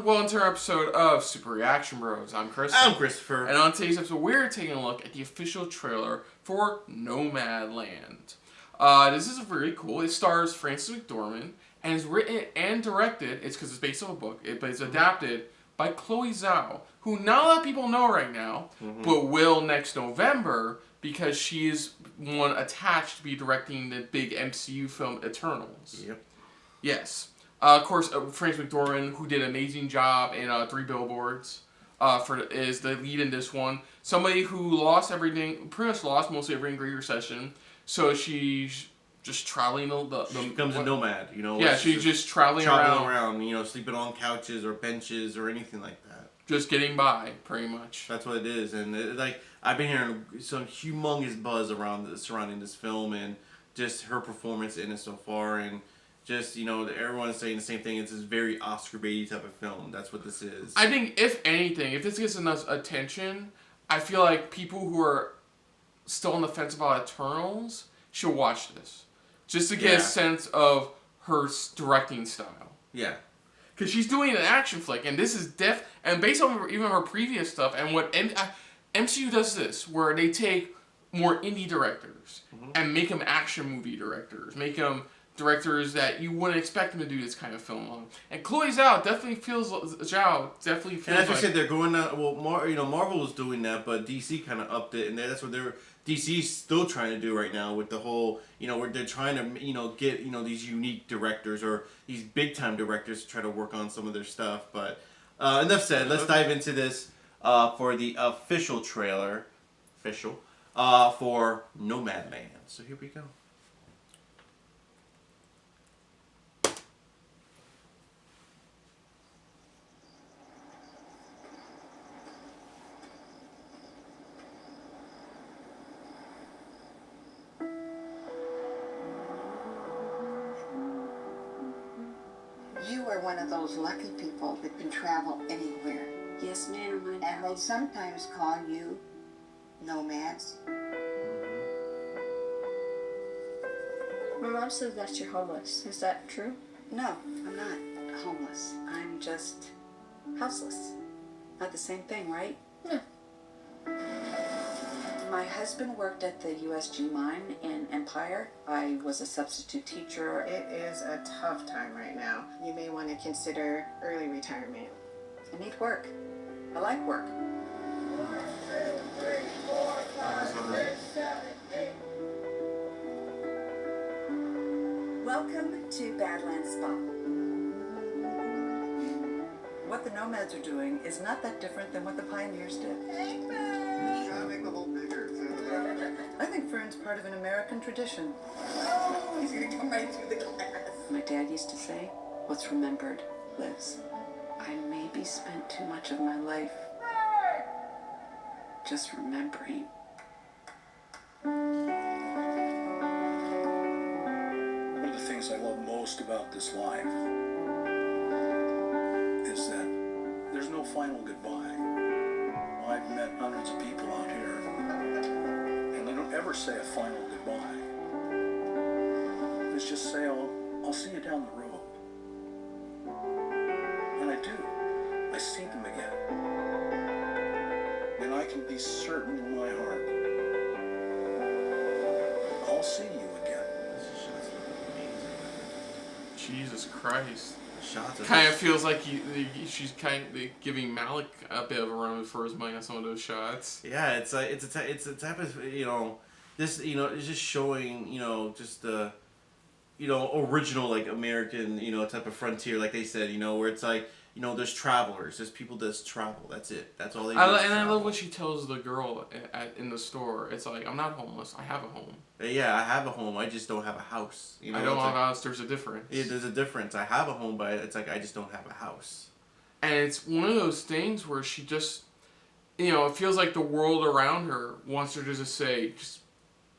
everyone. Welcome to our episode of Super Reaction Bros. I'm Chris. I'm Christopher. And on today's episode, we're taking a look at the official trailer for Nomadland. This is really cool. It stars Frances McDormand and is written and directed. It's because it's based on a book, but it's adapted by Chloe Zhao, who not a lot of people know right now, but will next November because she is one attached to be directing the big MCU film Eternals. Yep. Yes. Of course, Frances McDormand, who did an amazing job in 3 Billboards, is the lead in this one. Somebody who lost everything, pretty much lost mostly everything in Great Recession. So she's just traveling She becomes a nomad, you know. Yeah, she's just traveling around, you know, sleeping on couches or benches or anything like that. Just getting by, pretty much. That's what it is, and I've been hearing some humongous buzz surrounding this film and just her performance in it so far, and just, you know, everyone is saying the same thing. It's this very Oscar baity type of film. That's what this is. I think, if anything, if this gets enough attention, I feel like people who are still on the fence about Eternals should watch this. Just to get a sense of her directing style. Yeah. Because she's doing an action flick, and this is and based on even her previous stuff, and what MCU does this, where they take more indie directors and make them action movie directors, make them directors that you wouldn't expect them to do this kind of film on. And Chloe Zhao definitely feels And as I said, they're going out. Well, Marvel was doing that, but DC kind of upped it, and that's what DC's still trying to do right now with the whole, you know, where they're trying to, you know, get, you know, these unique directors or these big time directors to try to work on some of their stuff. But enough said. Let's dive into this for the official trailer, for Nomadland. So here we go. You are one of those lucky people that can travel anywhere. Yes, ma'am. And they sometimes call you nomads. My mom says that you're homeless. Is that true? No, I'm not homeless. I'm just houseless. Not the same thing, right? No. My husband worked at the USG mine in Empire. I was a substitute teacher. It is a tough time right now. You may want to consider early retirement. I need work. I like work. Welcome to Badlands Spa. What the nomads are doing is not that different than what the pioneers did. I think Fern's part of an American tradition. Oh, he's gonna come right through the glass. My dad used to say, what's remembered lives. I maybe spent too much of my life just remembering. One of the things I love most about this life is that there's no final goodbye. I've met hundreds of people out here, and they don't ever say a final goodbye. It's just say, I'll see you down the road. And I do. I see them again. And I can be certain in my heart, I'll see you again. Jesus Christ. Shots Kind of feels like she's kind of giving Malik a bit of a run for his money on some of those shots. Yeah, it's a type of, you know, this, you know, it's just showing, you know, just the, you know, original, like, American, you know, type of frontier, like they said, you know, where it's like, you know, there's travelers, there's people that travel, that's it, that's all they do. I love what she tells the girl in the store. It's like, I'm not homeless, I have a home. Yeah, I have a home, I just don't have a house. You know, I don't have a house, there's a difference. Yeah, there's a difference. I have a home, but it's like, I just don't have a house. And it's one of those things where she just, you know, it feels like the world around her wants her to just say, just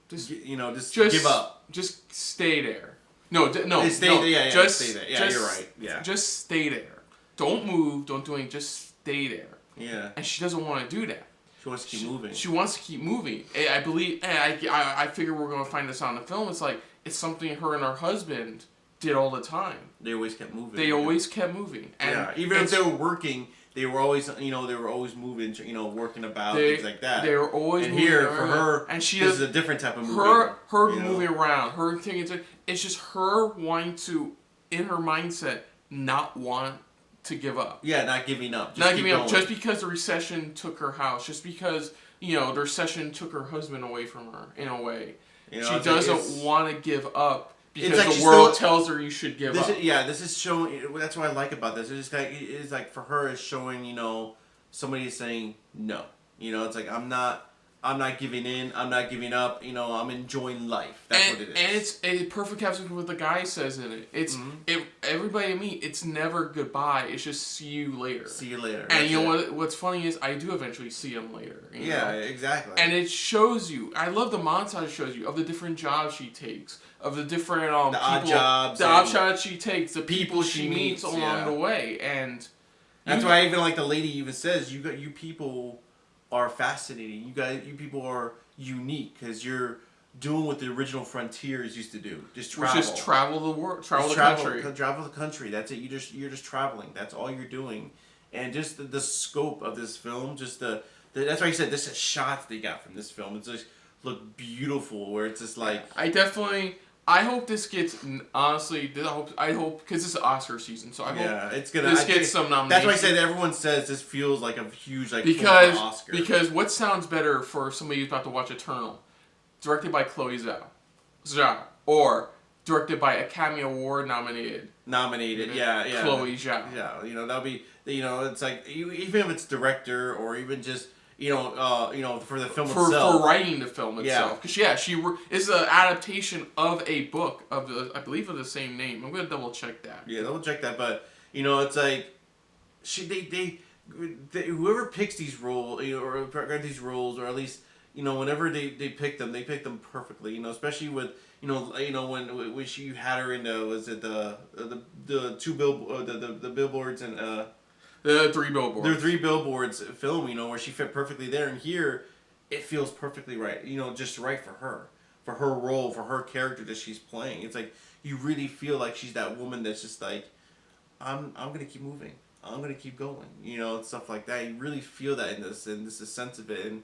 give up. Just stay there. No, stay no, there, just stay there. Yeah, you're right. Yeah. Just stay there. Don't move, don't do anything, just stay there. Yeah. And she doesn't want to do that. She wants to keep moving. She wants to keep moving. I believe, I figure we're going to find this on the film. It's like, it's something her and her husband did all the time. They always kept moving. They always kept moving. And even if they were working, they were always, moving, working about, things like that. They were always and moving here, around. for her, and she this is a different type of moving. Her moving around, her thing, it's just her wanting to, in her mindset, not want to give up. Yeah, not giving up. Not giving up just because the recession took her house, just because, the recession took her husband away from her, in a way. She doesn't want to give up. Because the world tells her you should give up. This is showing. That's what I like about this. It's like for her, it's showing. Somebody is saying no. It's like I'm not giving in. I'm not giving up. I'm enjoying life. That's what it is. And it's a perfect capsule for what the guy says in it. It's everybody I meet. It's never goodbye. It's just see you later. See you later. And what's funny is I do eventually see him later. Yeah, exactly. And it shows you. I love the montage. Shows you of the different jobs she takes. Of the different people, odd jobs, the odd jobs she takes, the people she meets along the way, and that's why even like the lady even says, you people are fascinating. You people are unique because you're doing what the original frontiers used to do. Just travel. Which is travel the world, travel the country. Travel the country. That's it. You're just traveling. That's all you're doing, and just the scope of this film, just that's why I said this shots they got from this film. It's just look beautiful. Where it's just like I hope this gets, honestly, I hope, because it's Oscar season, so I hope this gets some nominations. That's why I said everyone says this feels like a huge, Oscar. Because what sounds better for somebody who's about to watch Eternal? Directed by Chloe Zhao. Or directed by Academy Award nominated, Chloe Zhao. Yeah, that'll be, it's like, even if it's director or even just, for the film itself. For writing the film itself. Because, it's an adaptation of a book, I believe of the same name. I'm going to double check that. Yeah, double check that. But, it's like, whoever picks these roles, or grab these roles, or at least, whenever they pick them perfectly, especially with, when she had her in the billboards and, the three billboards. There are 3 billboards film, where she fit perfectly there. And here, it feels perfectly right. Just right for her. For her role, for her character that she's playing. It's like, you really feel like she's that woman that's just like, I'm going to keep moving. I'm going to keep going. And stuff like that. You really feel that in this, and this is a sense of it. And,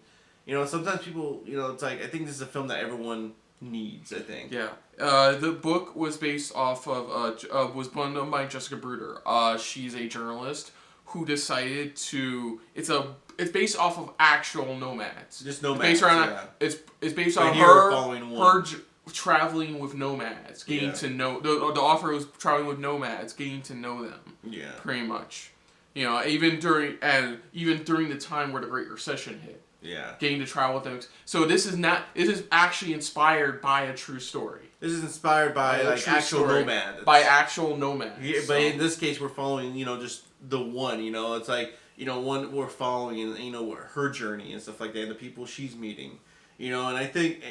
sometimes people, it's like, I think this is a film that everyone needs, I think. Yeah. The book was based off of, was done by Jessica Bruder. She's a journalist who decided to, it's based off of actual nomads. Just nomads. It's based around it's based on her traveling with nomads, getting to know the author was traveling with nomads, getting to know them. Yeah. Pretty much. Even during the time where the Great Recession hit. Yeah. Getting to travel with them. So this is actually inspired by a true story. This is inspired by actual nomads. By actual nomads. Yeah, but in this case, we're following, just the one. It's like, one we're following, and her journey and stuff like that, and the people she's meeting. And I think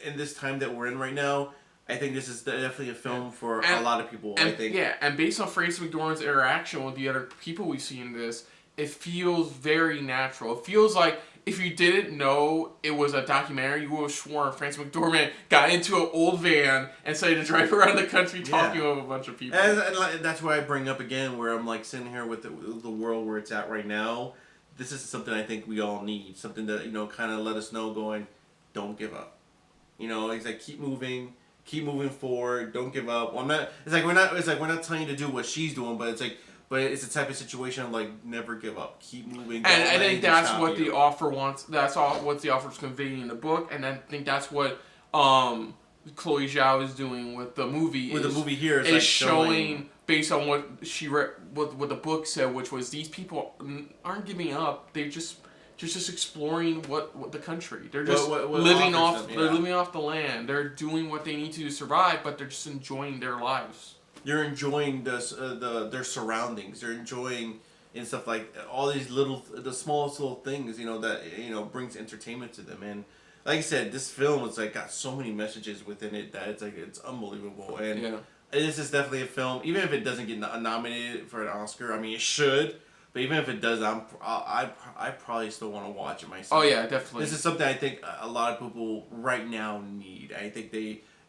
in this time that we're in right now, I think this is definitely a film for a lot of people. I think. Yeah, and based on Frances McDormand's interaction with the other people we see in this, it feels very natural. It feels like if you didn't know it was a documentary, you would have sworn Frances McDormand got into an old van and decided to drive around the country talking with a bunch of people. And that's why I bring up again where I'm like sitting here with the world where it's at right now. This is something I think we all need. Something to, kind of let us know going, don't give up. It's like keep moving forward, don't give up. Well, we're not telling you to do what she's doing, but it's like, but it's the type of situation like never give up, keep moving. And I think that's what the author wants. That's all what the author's conveying in the book, and I think that's what Chloe Zhao is doing with the movie. With the movie here, is like showing based on what she read, what the book said, which was these people aren't giving up. They're just exploring what the country. They're just living off. They're living off the land. They're doing what they need to survive, but they're just enjoying their lives. You're enjoying their surroundings. They're enjoying and stuff like all these the smallest little things, that brings entertainment to them. And like I said, this film is like got so many messages within it that it's unbelievable. And this is definitely a film. Even if it doesn't get nominated for an Oscar, I mean it should. But even if it does, I probably still want to watch it myself. Oh yeah, definitely. This is something I think a lot of people right now need. I think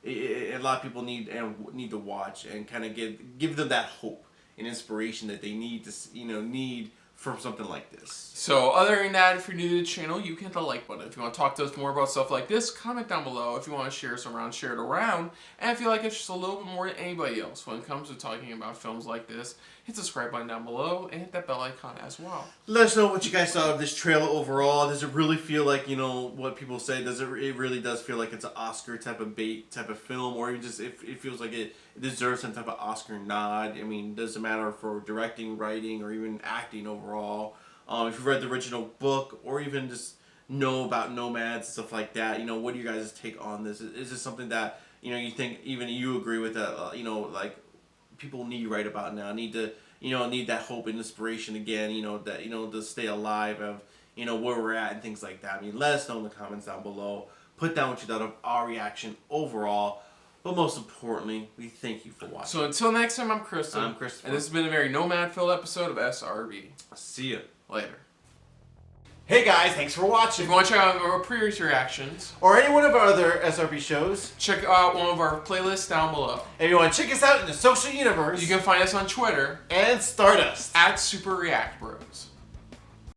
a lot of people need to watch and kind of give them that hope and inspiration that they need from something like this. So other than that, if you're new to the channel, you can hit the like button. If you want to talk to us more about stuff like this, comment down below. If you want to share us around, share it around. And if you like us just a little bit more than anybody else when it comes to talking about films like this, hit the subscribe button down below and hit that bell icon as well. Let us know what you guys thought of this trailer overall. Does it really feel like, what people say? It really does feel like it's an Oscar type of film, or even just it feels like it deserves some type of Oscar nod? I mean, does it matter for directing, writing, or even acting overall? If you've read the original book, or even just know about nomads and stuff like that, what do you guys take on this? Is this something that you think even you agree with that? Like people need to write about now, need to need that hope and inspiration again. That to stay alive of where we're at and things like that. I mean, let us know in the comments down below. Put down what you thought of our reaction overall. But most importantly, we thank you for watching. So until next time, I'm Kristen. I'm Christopher. And this has been a very nomad-filled episode of SRB. See ya. Later. Hey guys, thanks for watching. If you want to check out our previous reactions, or any one of our other SRB shows, check out one of our playlists down below. If you want to check us out in the social universe, you can find us on Twitter and Stardust @SuperReactBros.